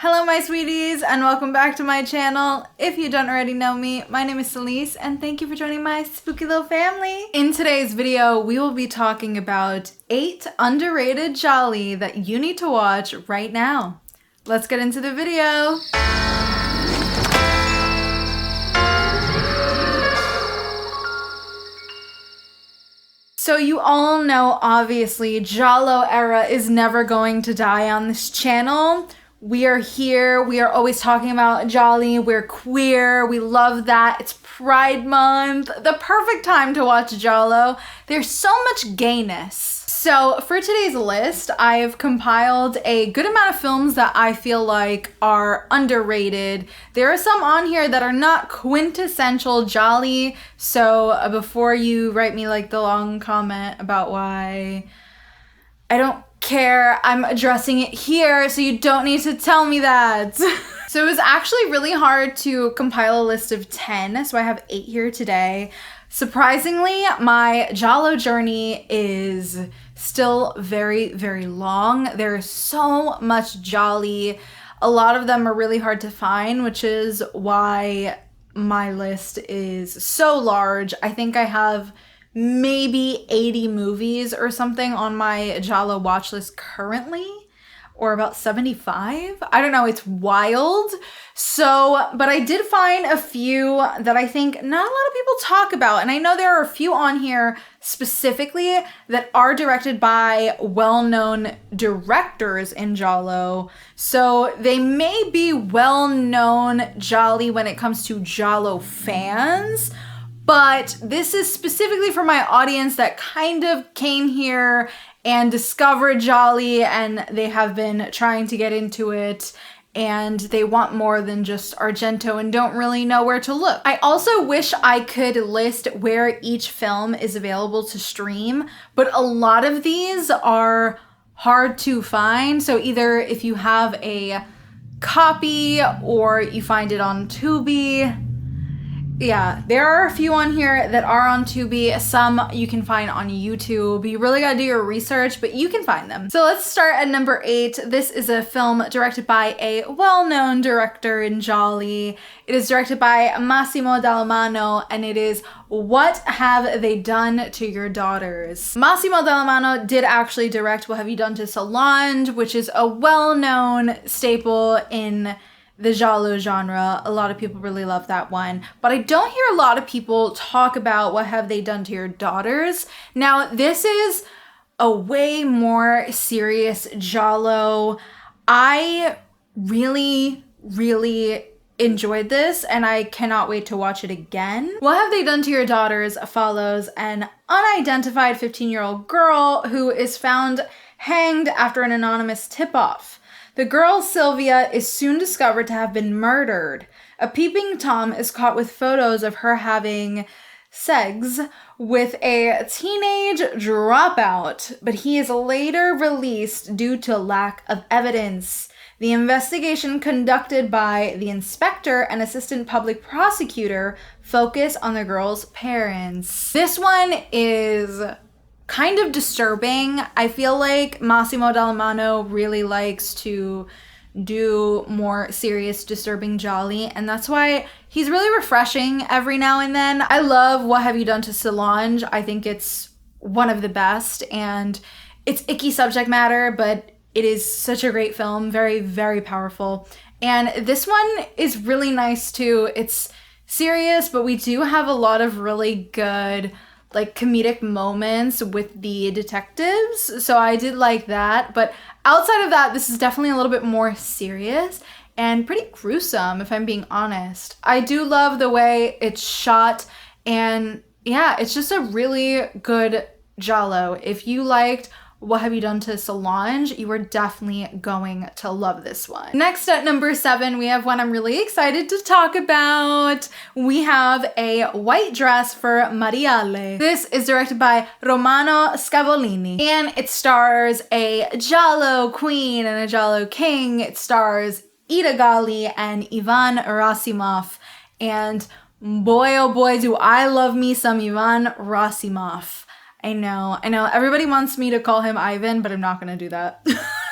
Hello my sweeties and welcome back to my channel. If you don't already know me, my name is Celise and thank you for joining my spooky little family. In today's video, we will be talking about 8 underrated Gialli that you need to watch right now. Let's get into the video. So you all know, obviously, Giallo era is never going to die on this channel. We are here, we are always talking about Gialli, we're queer, we love that. It's Pride Month, the perfect time to watch Giallo. There's so much gayness. So for today's list, I've compiled a good amount of films that I feel like are underrated. There are some on here that are not quintessential Gialli, so before you write me like the long comment about why I don't care, I'm addressing it here, so you don't need to tell me that. So it was actually really hard to compile a list of 10, so I have 8 here today. Surprisingly, my Giallo journey is still very, very long. There's so much Gialli. A lot of them are really hard to find, which is why my list is so large. I think I have maybe 80 movies or something on my Giallo watch list currently, or about 75. I don't know, it's wild. So, but I did find a few that I think not a lot of people talk about. And I know there are a few on here specifically that are directed by well-known directors in Giallo. So they may be well-known Gialli when it comes to Giallo fans, but this is specifically for my audience that kind of came here and discovered Gialli and they have been trying to get into it and they want more than just Argento and don't really know where to look. I also wish I could list where each film is available to stream, but a lot of these are hard to find. So either if you have a copy or you find it on Tubi. Yeah, there are a few on here that are on Tubi. Some you can find on YouTube. You really gotta do your research, but you can find them. So let's start at number 8. This is a film directed by a well-known director in Gialli. It is directed by Massimo Dallamano, and it is What Have They Done to Your Daughters? Massimo Dallamano did actually direct What Have You Done to Solange, which is a well-known staple in the Giallo genre. A lot of people really love that one, but I don't hear a lot of people talk about What Have They Done to Your Daughters. Now, this is a way more serious Giallo. I really, really enjoyed this and I cannot wait to watch it again. What Have They Done to Your Daughters follows an unidentified 15-year-old girl who is found hanged after an anonymous tip-off. The girl, Sylvia, is soon discovered to have been murdered. A peeping Tom is caught with photos of her having sex with a teenage dropout, but he is later released due to lack of evidence. The investigation conducted by the inspector and assistant public prosecutor focus on the girl's parents. This one is kind of disturbing. I feel like Massimo Dallamano really likes to do more serious, disturbing Gialli, and that's why he's really refreshing every now and then. I love What Have You Done to Solange. I think it's one of the best, and it's icky subject matter, but it is such a great film, very, very powerful. And this one is really nice too. It's serious, but we do have a lot of really good like comedic moments with the detectives, so I did like that. But outside of that, this is definitely a little bit more serious and pretty gruesome, if I'm being honest. I do love the way it's shot, and yeah, it's just a really good Giallo. If you liked What Have You Done to Solange, you are definitely going to love this one. Next at number 7, we have one I'm really excited to talk about. We have A White Dress for Mariale. This is directed by Romano Scavolini, and it stars a Giallo queen and a Giallo king. It stars Ida Galli and Ivan Rasimov, and boy oh boy do I love me some Ivan Rasimov. I know. Everybody wants me to call him Ivan, but I'm not gonna do that.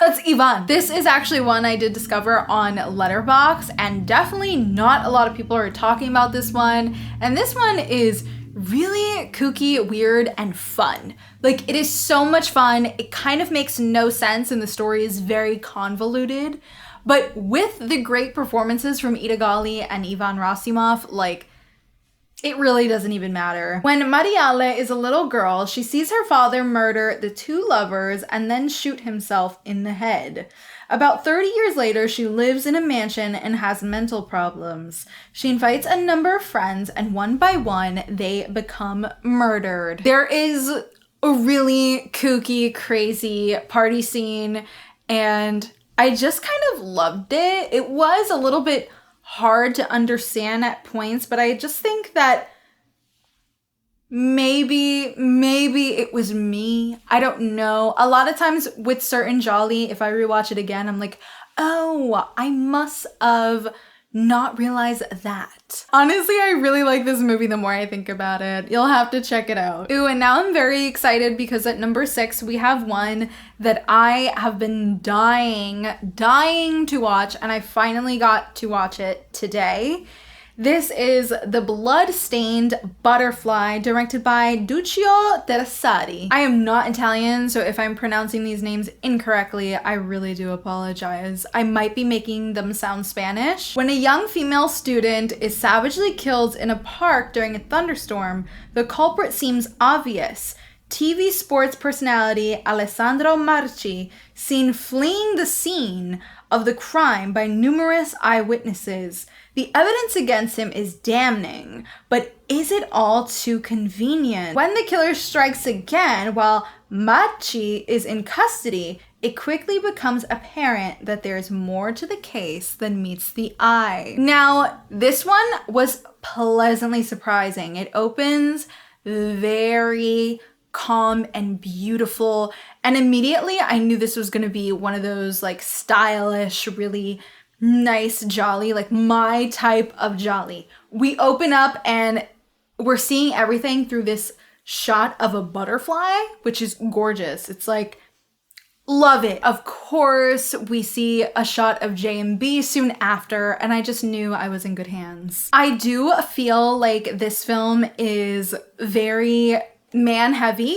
That's Ivan. This is actually one I did discover on Letterboxd, and definitely not a lot of people are talking about this one. And this one is really kooky, weird, and fun. Like, it is so much fun. It kind of makes no sense, and the story is very convoluted. But with the great performances from Ida Gali and Ivan Rasimov, like, it really doesn't even matter. When Mariale is a little girl, she sees her father murder the two lovers and then shoot himself in the head. About 30 years later, she lives in a mansion and has mental problems. She invites a number of friends, and one by one, they become murdered. There is a really kooky, crazy party scene, and I just kind of loved it. It was a little bit hard to understand at points, but I just think that maybe it was me. I don't know. A lot of times with certain Gialli, if I rewatch it again, I'm like, oh, I must have not realized that. Honestly, I really like this movie the more I think about it. You'll have to check it out. Ooh, and now I'm very excited because at number 6, we have one that I have been dying to watch, and I finally got to watch it today. This is The Blood-Stained Butterfly, directed by Duccio Terzari. I am not Italian, so if I'm pronouncing these names incorrectly, I really do apologize. I might be making them sound Spanish. When a young female student is savagely killed in a park during a thunderstorm, the culprit seems obvious. TV sports personality Alessandro Marchi, seen fleeing the scene of the crime by numerous eyewitnesses. The evidence against him is damning, but is it all too convenient? When the killer strikes again while Marchi is in custody, it quickly becomes apparent that there's more to the case than meets the eye. Now, this one was pleasantly surprising. It opens very calm and beautiful, and immediately I knew this was going to be one of those like stylish, really nice Gialli, like my type of Gialli. We open up and we're seeing everything through this shot of a butterfly, which is gorgeous. It's like, love it. Of course, we see a shot of J&B soon after, and I just knew I was in good hands. I do feel like this film is very man heavy.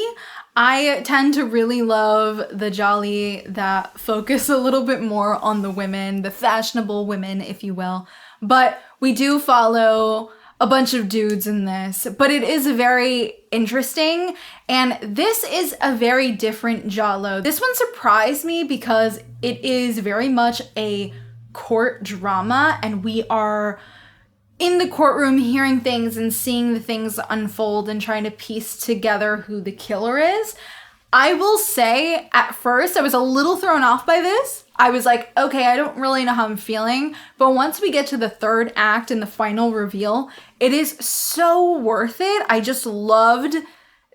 I tend to really love the Gialli that focus a little bit more on the women, the fashionable women, if you will. But we do follow a bunch of dudes in this, but it is very interesting, and this is a very different Giallo. This one surprised me because it is very much a court drama, and we are in the courtroom hearing things and seeing the things unfold and trying to piece together who the killer is. I will say, at first, I was a little thrown off by this. I was like, okay, I don't really know how I'm feeling. But once we get to the third act and the final reveal, it is so worth it. I just loved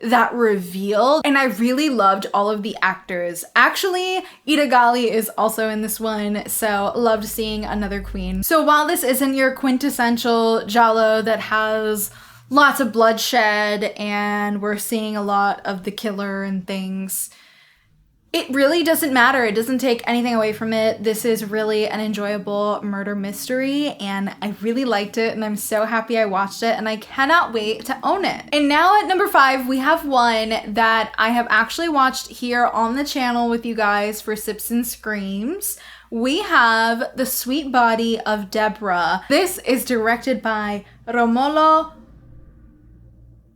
that reveal, and I really loved all of the actors. Actually, Ida Gali is also in this one, so loved seeing another queen. So while this isn't your quintessential Giallo that has lots of bloodshed and we're seeing a lot of the killer and things, it really doesn't matter. It doesn't take anything away from it. This is really an enjoyable murder mystery, and I really liked it, and I'm so happy I watched it, and I cannot wait to own it. And now at number 5, we have one that I have actually watched here on the channel with you guys for Sips and Screams. We have The Sweet Body of Deborah. This is directed by Romolo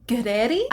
Guerrieri.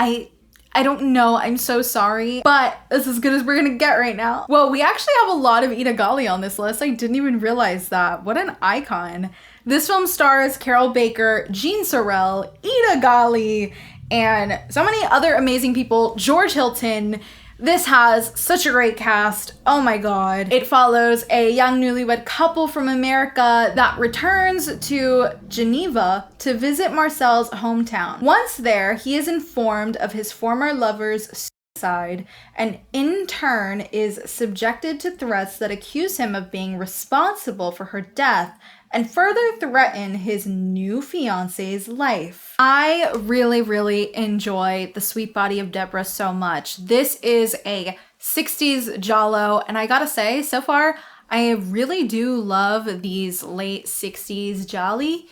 I don't know, I'm so sorry, but it's as good as we're gonna get right now. Well, we actually have a lot of Ida Gali on this list. I didn't even realize that. What an icon. This film stars Carol Baker, Jean Sorrell, Ida Gali, and so many other amazing people. George Hilton. This has such a great cast. Oh my god. It follows a young newlywed couple from America that returns to Geneva to visit Marcel's hometown. Once there, he is informed of his former lover's suicide, and in turn is subjected to threats that accuse him of being responsible for her death and further threaten his new fiance's life. I really enjoy The Sweet Body of Deborah so much. This is a 60s Giallo. And I gotta say, so far, I really do love these late 60s Gialli.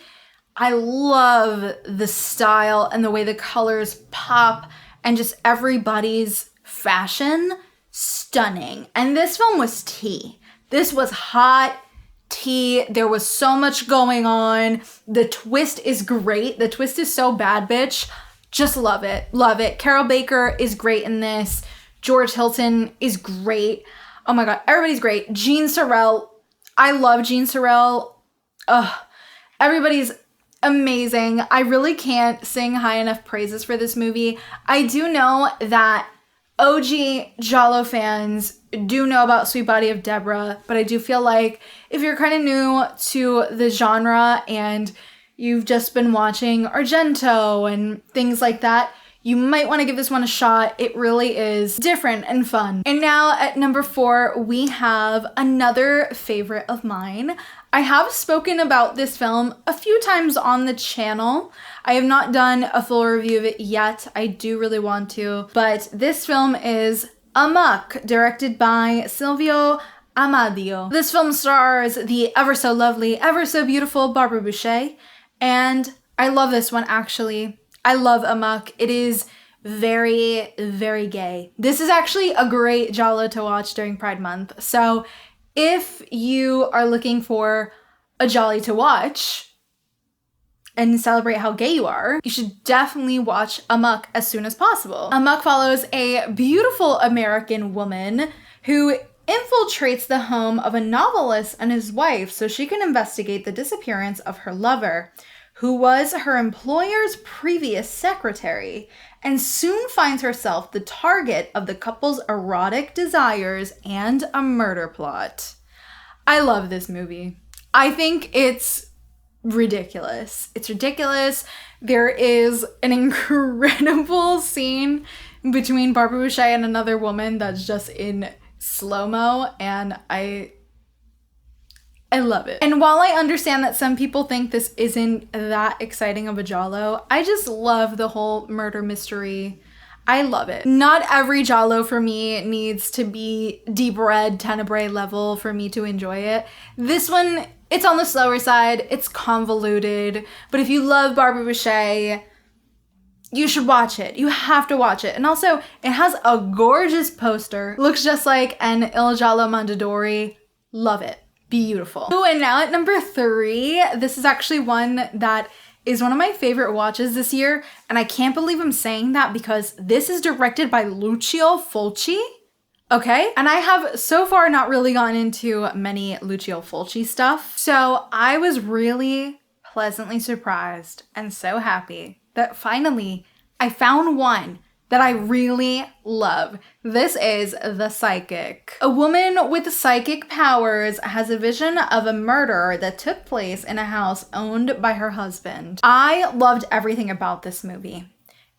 I love the style and the way the colors pop and just everybody's fashion. Stunning. And this film was tea. This was hot tea. There was so much going on. The twist is great. The twist is so bad, bitch. Just love it. Love it. Carol Baker is great in this. George Hilton is great. Oh my God, everybody's great. Jean Sorrell. I love Jean Sorrell. Ugh. Everybody's amazing. I really can't sing high enough praises for this movie. I do know that OG Giallo fans do know about Sweet Body of Deborah, but I do feel like if you're kind of new to the genre and you've just been watching Argento and things like that, you might want to give this one a shot. It really is different and fun. And now at number 4, we have another favorite of mine. I have spoken about this film a few times on the channel. I have not done a full review of it yet. I do really want to, but this film is Amok, directed by Silvio Amadio. This film stars the ever so lovely, ever so beautiful Barbara Boucher, and I love this one actually. I love Amok. It is very, very gay. This is actually a great Giallo to watch during Pride Month. So if you are looking for a Gialli to watch and celebrate how gay you are, you should definitely watch Amok as soon as possible. Amok follows a beautiful American woman who infiltrates the home of a novelist and his wife so she can investigate the disappearance of her lover, who was her employer's previous secretary, and soon finds herself the target of the couple's erotic desires and a murder plot. I love this movie. I think it's ridiculous. It's ridiculous. There is an incredible scene between Barbara Boucher and another woman that's just in slow-mo, and I love it. And while I understand that some people think this isn't that exciting of a Giallo, I just love the whole murder mystery. I love it. Not every Giallo for me needs to be deep red Tenebrae level for me to enjoy it. This one, it's on the slower side, it's convoluted, but if you love Barbara Boucher, you should watch it. You have to watch it. And also, it has a gorgeous poster. Looks just like an Il Giallo Mondadori. Love it. Beautiful. Oh, and now at number 3, this is actually one that is one of my favorite watches this year, and I can't believe I'm saying that because this is directed by Lucio Fulci, okay? And I have so far not really gotten into many Lucio Fulci stuff, so I was really pleasantly surprised and so happy that finally I found one that I really love. This is The Psychic. A woman with psychic powers has a vision of a murder that took place in a house owned by her husband. I loved everything about this movie.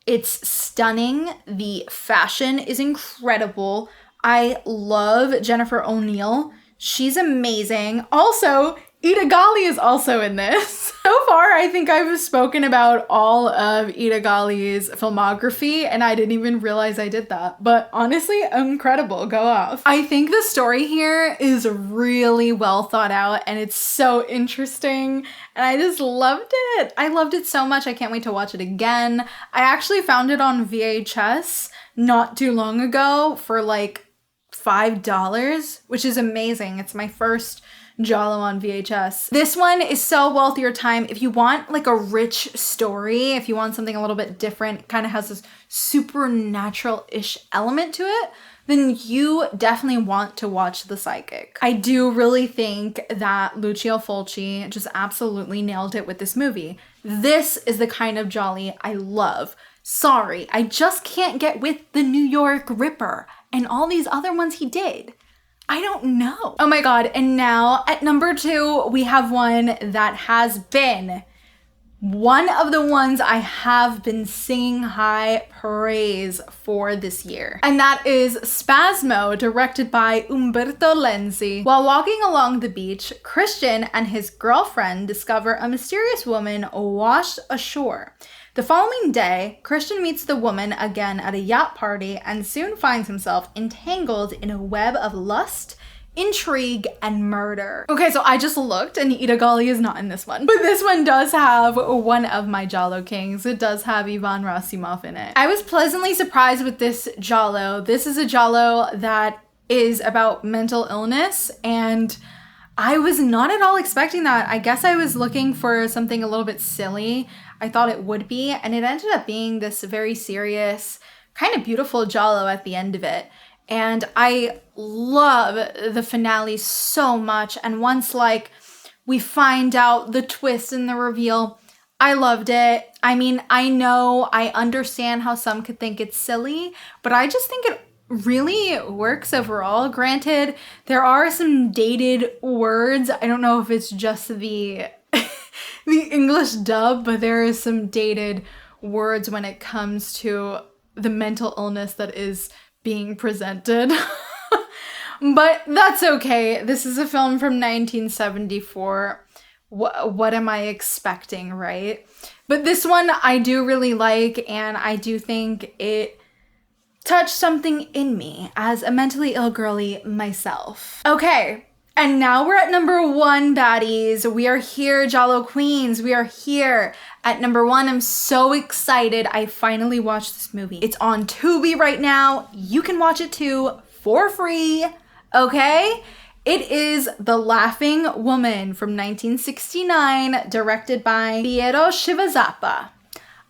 It's stunning. The fashion is incredible. I love Jennifer O'Neill. She's amazing. Also, Ida Galli is also in this. So far, I think I've spoken about all of Ida Galli's filmography, and I didn't even realize I did that. But honestly, incredible. Go off. I think the story here is really well thought out, and it's so interesting, and I just loved it. I loved it so much. I can't wait to watch it again. I actually found it on VHS not too long ago for like $5, which is amazing. It's my first Giallo on VHS. This one is so worth your time. If you want like a rich story, if you want something a little bit different, kind of has this supernatural-ish element to it, then you definitely want to watch The Psychic. I do really think that Lucio Fulci just absolutely nailed it with this movie. This is the kind of Gialli I love. Sorry, I just can't get with the New York Ripper and all these other ones he did. I don't know. Oh my God, and now at number 2, we have one that has been one of the ones I have been singing high praise for this year. And that is Spasmo, directed by Umberto Lenzi. While walking along the beach, Christian and his girlfriend discover a mysterious woman washed ashore. The following day, Christian meets the woman again at a yacht party and soon finds himself entangled in a web of lust, intrigue, and murder. Okay, so I just looked and Ida Gali is not in this one. But this one does have one of my Giallo kings. It does have Ivan Rasimov in it. I was pleasantly surprised with this Giallo. This is a Giallo that is about mental illness, and I was not at all expecting that. I guess I was looking for something a little bit silly. I thought it would be, and it ended up being this very serious, kind of beautiful Giallo at the end of it. And I love the finale so much. And once like we find out the twist and the reveal, I loved it. I mean, I know, I understand how some could think it's silly, but I just think it really works overall. Granted, there are some dated words. I don't know if it's just the the English dub, but there is some dated words when it comes to the mental illness that is being presented. But that's okay. This is a film from 1974. What am I expecting, right? But this one I do really like, and I do think it touched something in me as a mentally ill girly myself. Okay, and now we're at number 1, baddies. We are here, Giallo Queens. We are here at number 1. I'm so excited. I finally watched this movie. It's on Tubi right now. You can watch it too for free, okay? It is The Laughing Woman from 1969, directed by Piero Shivazappa.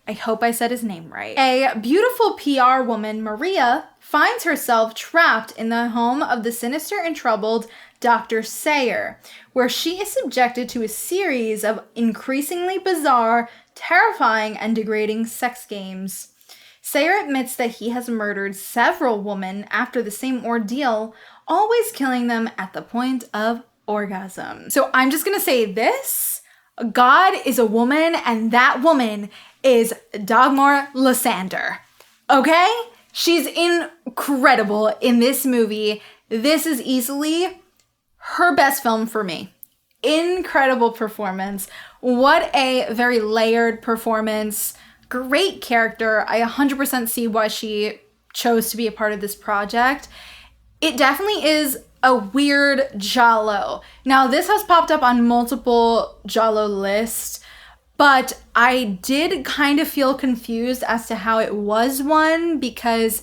I hope I said his name right. A beautiful PR woman, Maria, finds herself trapped in the home of the sinister and troubled Dr. Sayer, where she is subjected to a series of increasingly bizarre, terrifying, and degrading sex games. Sayer admits that he has murdered several women after the same ordeal, always killing them at the point of orgasm. So I'm just gonna say this: God is a woman, and that woman is Dagmar Lysander. Okay? She's incredible in this movie. This is easily her best film for me. Incredible performance. What a very layered performance. Great character. I 100% see why she chose to be a part of this project. It definitely is a weird Giallo. Now, this has popped up on multiple Giallo lists, but I did kind of feel confused as to how it was one, because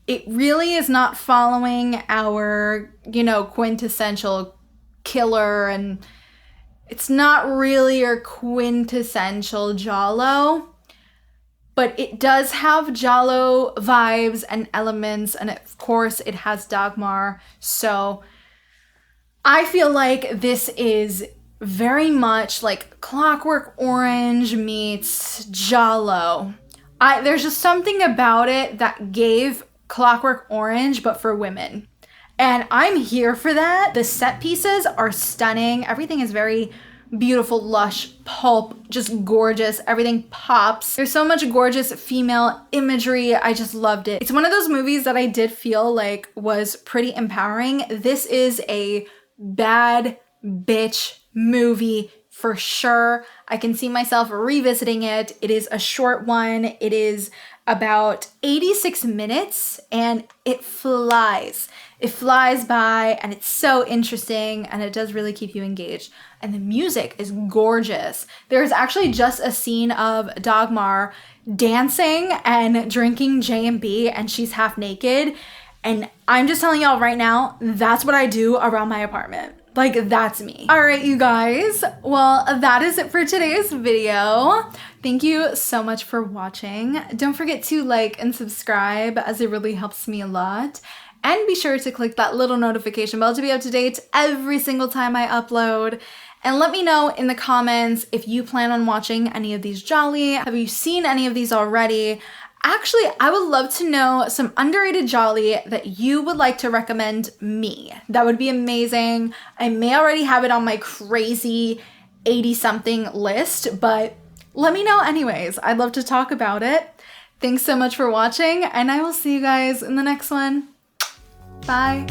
it really is not following our, quintessential killer, and it's not really your quintessential Giallo, but it does have Giallo vibes and elements, and of course it has Dagmar, so I feel like this is very much like Clockwork Orange meets Giallo. There's just something about it that gave Clockwork Orange, but for women. And I'm here for that. The set pieces are stunning. Everything is very beautiful, lush, pulp, just gorgeous. Everything pops. There's so much gorgeous female imagery. I just loved it. It's one of those movies that I did feel like was pretty empowering. This is a bad bitch movie for sure. I can see myself revisiting it. It is a short one. It is about 86 minutes and it flies. It flies by and it's so interesting and it does really keep you engaged. And the music is gorgeous. There's actually just a scene of Dagmar dancing and drinking J&B and she's half naked. And I'm just telling y'all right now, that's what I do around my apartment. Like, that's me. All right, you guys. Well, that is it for today's video. Thank you so much for watching. Don't forget to like and subscribe, as it really helps me a lot. And be sure to click that little notification bell to be up to date every single time I upload. And let me know in the comments if you plan on watching any of these Gialli. Have you seen any of these already? Actually, I would love to know some underrated Gialli that you would like to recommend me. That would be amazing. I may already have it on my crazy 80-something list, but let me know anyways. I'd love to talk about it. Thanks so much for watching, and I will see you guys in the next one. Bye.